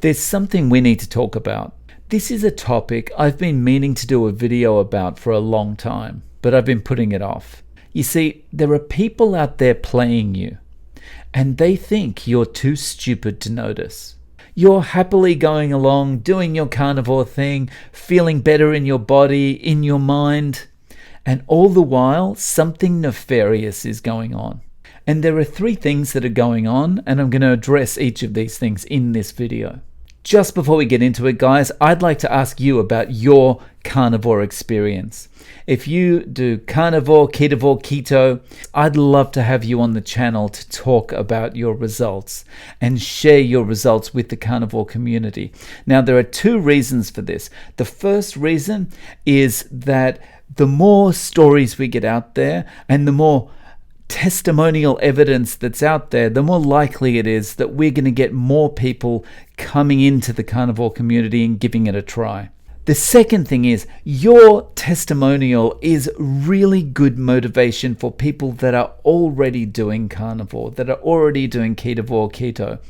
There's something we need to talk about. This is a topic I've been meaning to do a video about for a long time, but I've been putting it off. You see, there are people out there playing you, and they think you're too stupid to notice. You're happily going along, doing your carnivore thing, feeling better in your body, in your mind, and all the while, something nefarious is going on. And there are 3 things that are going on, and I'm going to address each of these things in this video. Just before we get into it, guys, I'd like to ask you about your carnivore experience. If you do carnivore, ketovore, keto, I'd love to have you on the channel to talk about your results and share your results with the carnivore community. Now, there are 2 reasons for this. The first reason is that the more stories we get out there and the more testimonial evidence that's out there, the more likely it is that we're going to get more people coming into the carnivore community and giving it a try. The second thing is your testimonial is really good motivation for people that are already doing carnivore, that are already doing ketovore, keto.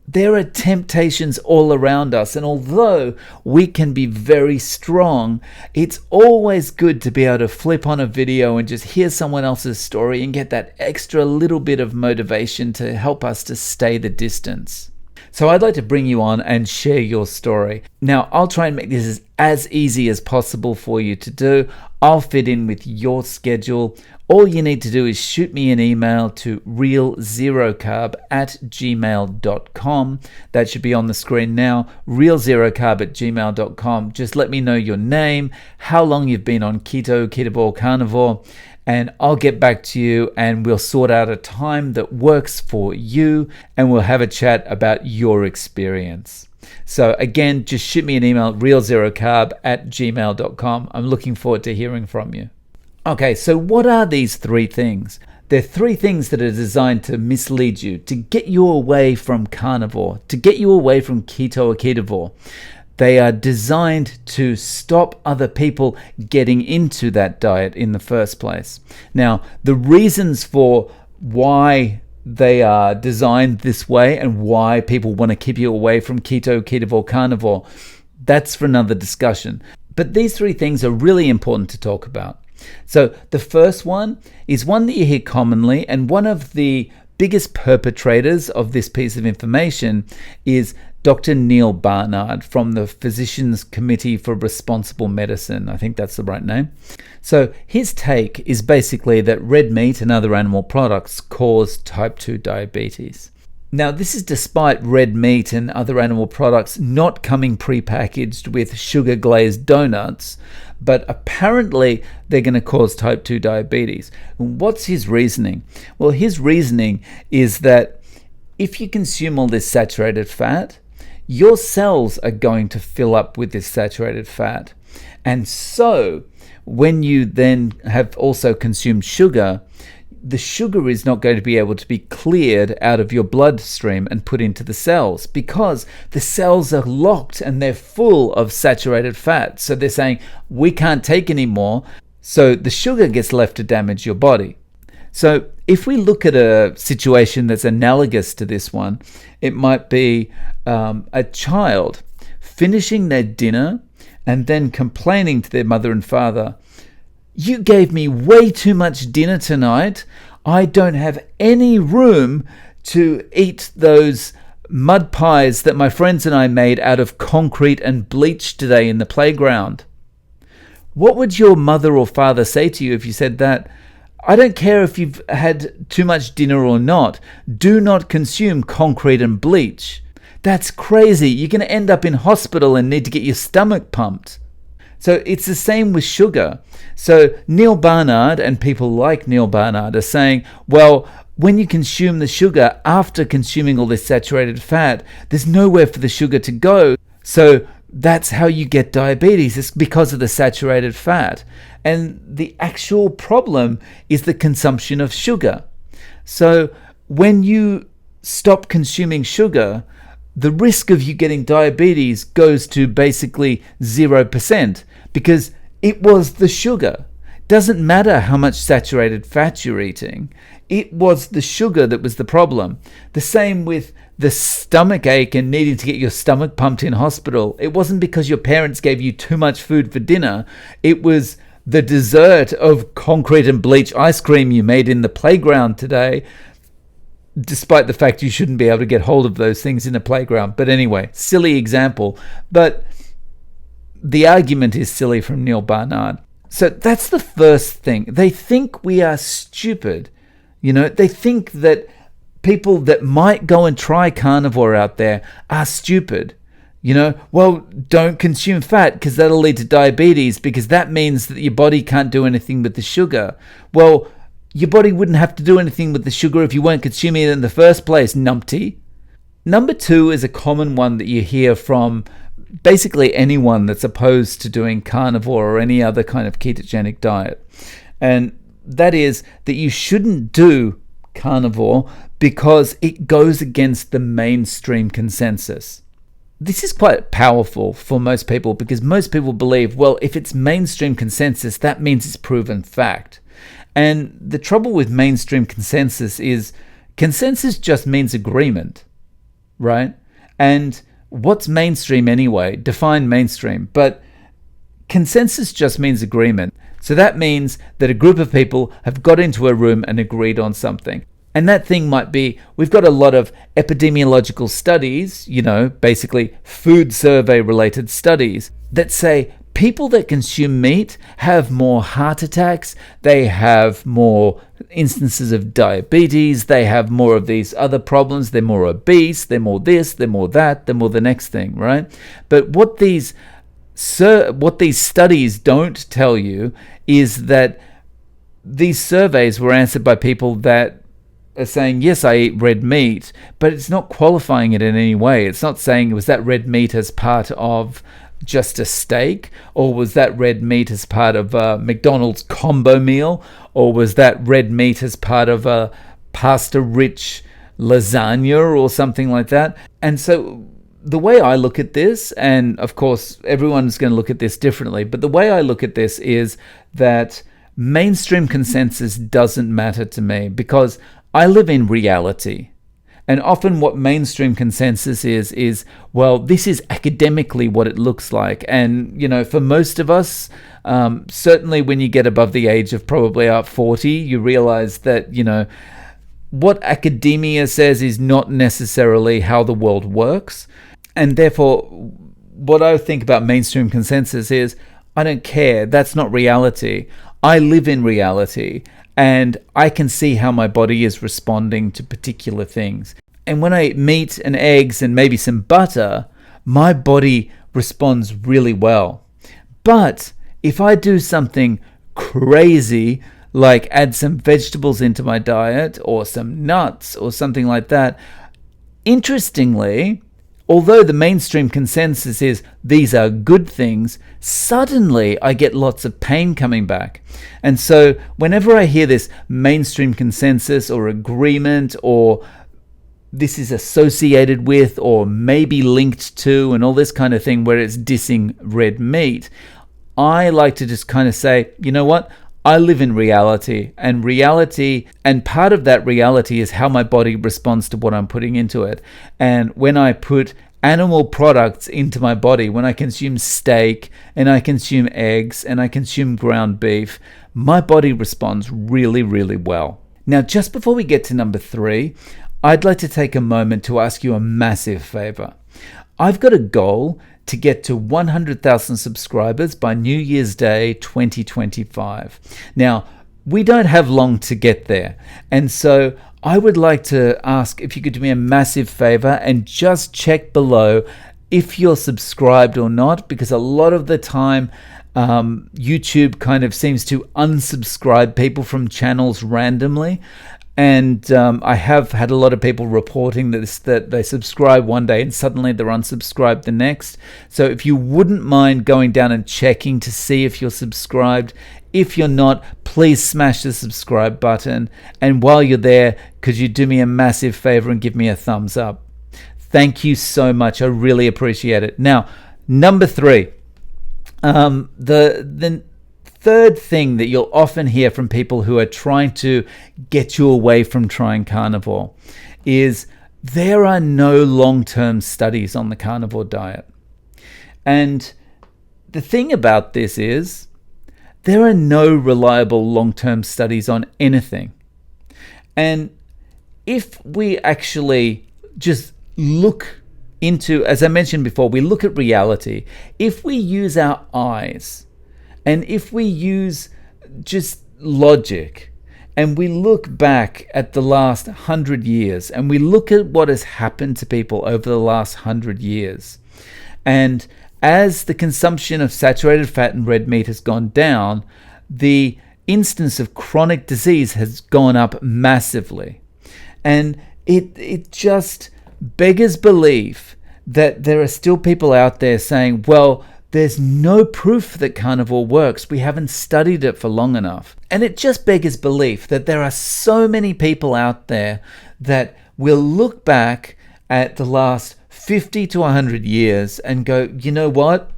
There are temptations all around us, and although we can be very strong, it's always good to be able to flip on a video and just hear someone else's story and get that extra little bit of motivation to help us to stay the distance. So I'd like to bring you on and share your story. Now, I'll try and make this as easy as possible for you to do. I'll fit in with your schedule. All you need to do is shoot me an email to realzerocarb@gmail.com. That should be on the screen now, realzerocarb@gmail.com. Just let me know your name, how long you've been on keto, ketovore, carnivore, and I'll get back to you and we'll sort out a time that works for you and we'll have a chat about your experience. So again, just shoot me an email, realzerocarb@gmail.com. I'm looking forward to hearing from you. Okay, so what are these 3 things? They're 3 things that are designed to mislead you, to get you away from carnivore, to get you away from keto or ketovore. They are designed to stop other people getting into that diet in the first place. Now, the reasons for why they are designed this way and why people want to keep you away from keto, ketovore, carnivore, that's for another discussion. But these 3 things are really important to talk about. So the first one is one that you hear commonly, and one of the biggest perpetrators of this piece of information is Dr. Neil Barnard from the Physicians Committee for Responsible Medicine. I think that's the right name. So his take is basically that red meat and other animal products cause type 2 diabetes. Now, this is despite red meat and other animal products not coming prepackaged with sugar-glazed donuts, but apparently they're going to cause type 2 diabetes. What's his reasoning? Well, his reasoning is that if you consume all this saturated fat, your cells are going to fill up with this saturated fat. And so when you then have also consumed sugar, the sugar is not going to be able to be cleared out of your bloodstream and put into the cells because the cells are locked and they're full of saturated fat. So they're saying, we can't take any more. So the sugar gets left to damage your body. So if we look at a situation that's analogous to this one, it might be a child finishing their dinner and then complaining to their mother and father, "You gave me way too much dinner tonight. I don't have any room to eat those mud pies that my friends and I made out of concrete and bleach today in the playground." What would your mother or father say to you if you said that? "I don't care if you've had too much dinner or not. Do not consume concrete and bleach. That's crazy. You're going to end up in hospital and need to get your stomach pumped." So it's the same with sugar. So Neil Barnard and people like Neil Barnard are saying, well, when you consume the sugar after consuming all this saturated fat, there's nowhere for the sugar to go. So that's how you get diabetes. It's because of the saturated fat. And the actual problem is the consumption of sugar. So when you stop consuming sugar, the risk of you getting diabetes goes to basically 0% because it was the sugar. Doesn't matter how much saturated fat you're eating. It was the sugar that was the problem. The same with the stomach ache and needing to get your stomach pumped in hospital. It wasn't because your parents gave you too much food for dinner. It was the dessert of concrete and bleach ice cream you made in the playground today, despite the fact you shouldn't be able to get hold of those things in a playground. But anyway, silly example. But the argument is silly from Neil Barnard. So that's the first thing. They think we are stupid. They think that people that might go and try carnivore out there are stupid. Well, don't consume fat because that'll lead to diabetes, because that means that your body can't do anything with the sugar. Well, your body wouldn't have to do anything with the sugar if you weren't consuming it in the first place, numpty. Number 2 is a common one that you hear from basically anyone that's opposed to doing carnivore or any other kind of ketogenic diet. And that is that you shouldn't do carnivore because it goes against the mainstream consensus. This is quite powerful for most people, because most people believe, well, if it's mainstream consensus, that means it's proven fact. And the trouble with mainstream consensus is consensus just means agreement, right? And what's mainstream anyway? Define mainstream. But consensus just means agreement. So that means that a group of people have got into a room and agreed on something. And that thing might be, we've got a lot of epidemiological studies, basically food survey related studies that say people that consume meat have more heart attacks, they have more instances of diabetes, they have more of these other problems, they're more obese, they're more this, they're more that, they're more the next thing, right? But what these studies don't tell you is that these surveys were answered by people that are saying, yes, I eat red meat, but it's not qualifying it in any way. It's not saying, was that red meat as part of just a steak, or was that red meat as part of a McDonald's combo meal, or was that red meat as part of a pasta-rich lasagna or something like that? And so the way I look at this, and of course everyone's going to look at this differently, but the way I look at this is that mainstream consensus doesn't matter to me, because I live in reality. And often what mainstream consensus is, well, this is academically what it looks like. And, for most of us, certainly when you get above the age of probably 40, you realize that, what academia says is not necessarily how the world works. And therefore, what I think about mainstream consensus is, I don't care. That's not reality. I live in reality. And I can see how my body is responding to particular things. And when I eat meat and eggs and maybe some butter, my body responds really well. But if I do something crazy, like add some vegetables into my diet or some nuts or something like that, interestingly, although the mainstream consensus is these are good things, suddenly I get lots of pain coming back. And so whenever I hear this mainstream consensus or agreement, or this is associated with or maybe linked to and all this kind of thing where it's dissing red meat, I like to just kind of say, you know what? I live in reality, and part of that reality is how my body responds to what I'm putting into it. And when I put animal products into my body, when I consume steak and I consume eggs and I consume ground beef, my body responds really, really well. Now, just before we get to number 3, I'd like to take a moment to ask you a massive favor. I've got a goal to get to 100,000 subscribers by New Year's Day 2025. Now, we don't have long to get there. And so I would like to ask if you could do me a massive favor and just check below if you're subscribed or not, because a lot of the time YouTube kind of seems to unsubscribe people from channels randomly. And I have had a lot of people reporting that they subscribe one day and suddenly they're unsubscribed the next. So if you wouldn't mind going down and checking to see if you're subscribed. If you're not, please smash the subscribe button. And while you're there, could you do me a massive favor and give me a thumbs up? Thank you so much. I really appreciate it. Now, number 3. The third thing that you'll often hear from people who are trying to get you away from trying carnivore is there are no long-term studies on the carnivore diet. And the thing about this is there are no reliable long-term studies on anything. And if we actually just look into, as I mentioned before, we look at reality, if we use our eyes and if we use just logic and we look back at the last 100 years and we look at what has happened to people over the last 100 years, and as the consumption of saturated fat and red meat has gone down, the instance of chronic disease has gone up massively. And it just beggars belief that there are still people out there saying, well, there's no proof that carnivore works. We haven't studied it for long enough. And it just beggars belief that there are so many people out there that will look back at the last 50 to 100 years and go, you know what?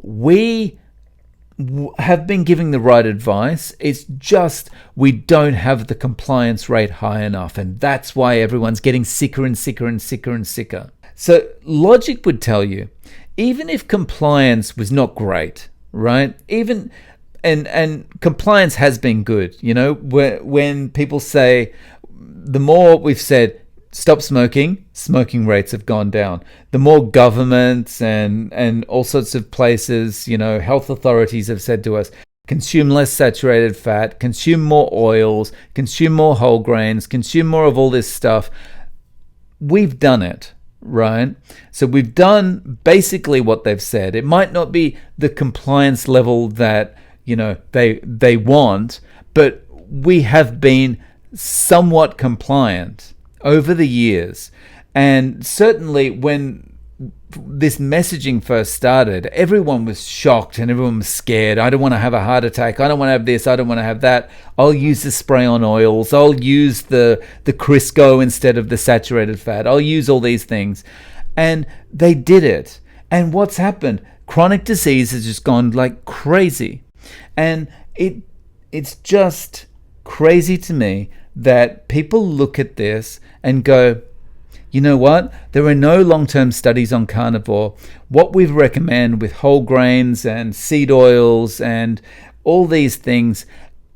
We have been giving the right advice. It's just we don't have the compliance rate high enough. And that's why everyone's getting sicker and sicker and sicker and sicker. So logic would tell you, even if compliance was not great, right? Even and compliance has been good. You know, when people say, the more we've said stop smoking, smoking rates have gone down. The more governments and all sorts of places, you know, health authorities have said to us, consume less saturated fat, consume more oils, consume more whole grains, consume more of all this stuff. We've done it, right? So we've done basically what they've said. It might not be the compliance level that, you know, they want, but we have been somewhat compliant over the years. And certainly when this messaging first started, everyone was shocked and everyone was scared. I don't want to have a heart attack. I don't want to have this. I don't want to have that. I'll use the spray-on oils. I'll use the Crisco instead of the saturated fat. I'll use all these things. And they did it. And what's happened? Chronic disease has just gone like crazy. And it's just crazy to me that people look at this and go, you know what? There are no long-term studies on carnivore. What we recommend with whole grains and seed oils and all these things,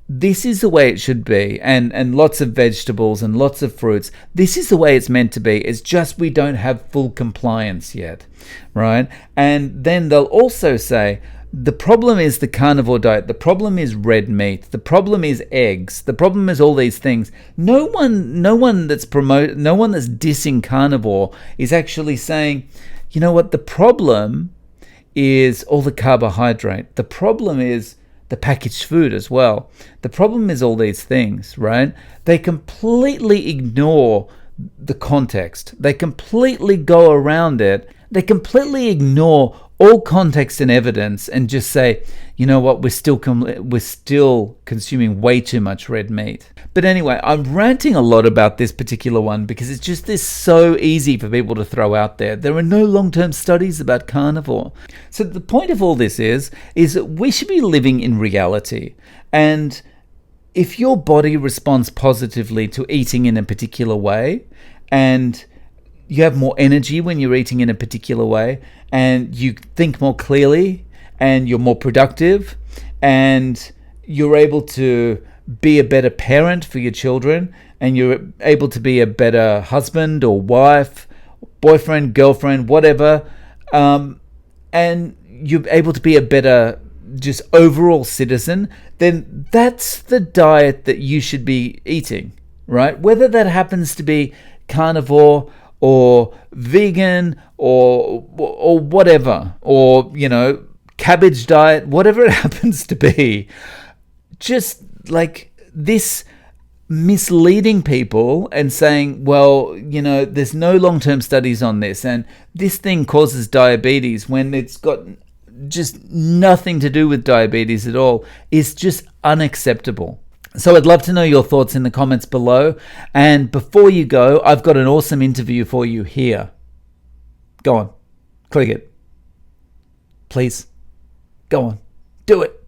this is the way it should be. And lots of vegetables and lots of fruits. This is the way it's meant to be. It's just we don't have full compliance yet, right? And then they'll also say, the problem is the carnivore diet. The problem is red meat. The problem is eggs. The problem is all these things. No one that's dissing carnivore is actually saying, you know what? The problem is all the carbohydrate. The problem is the packaged food as well. The problem is all these things, right? They completely ignore the context. They completely go around it. They completely ignore all context and evidence and just say, you know what, we're still consuming way too much red meat. But anyway, I'm ranting a lot about this particular one because it's just this so easy for people to throw out there. There are no long-term studies about carnivore. So the point of all this is that we should be living in reality. And if your body responds positively to eating in a particular way, and you have more energy when you're eating in a particular way, and you think more clearly, and you're more productive, and you're able to be a better parent for your children, and you're able to be a better husband or wife, boyfriend, girlfriend, whatever, and you're able to be a better just overall citizen, then that's the diet that you should be eating, right? Whether that happens to be carnivore or vegan or whatever, or, you know, cabbage diet, whatever it happens to be, just like this misleading people and saying, well, you know, there's no long-term studies on this and this thing causes diabetes when it's got just nothing to do with diabetes at all, is just unacceptable. So I'd love to know your thoughts in the comments below. And before you go, I've got an awesome interview for you here. Go on, click it. Please, go on, do it.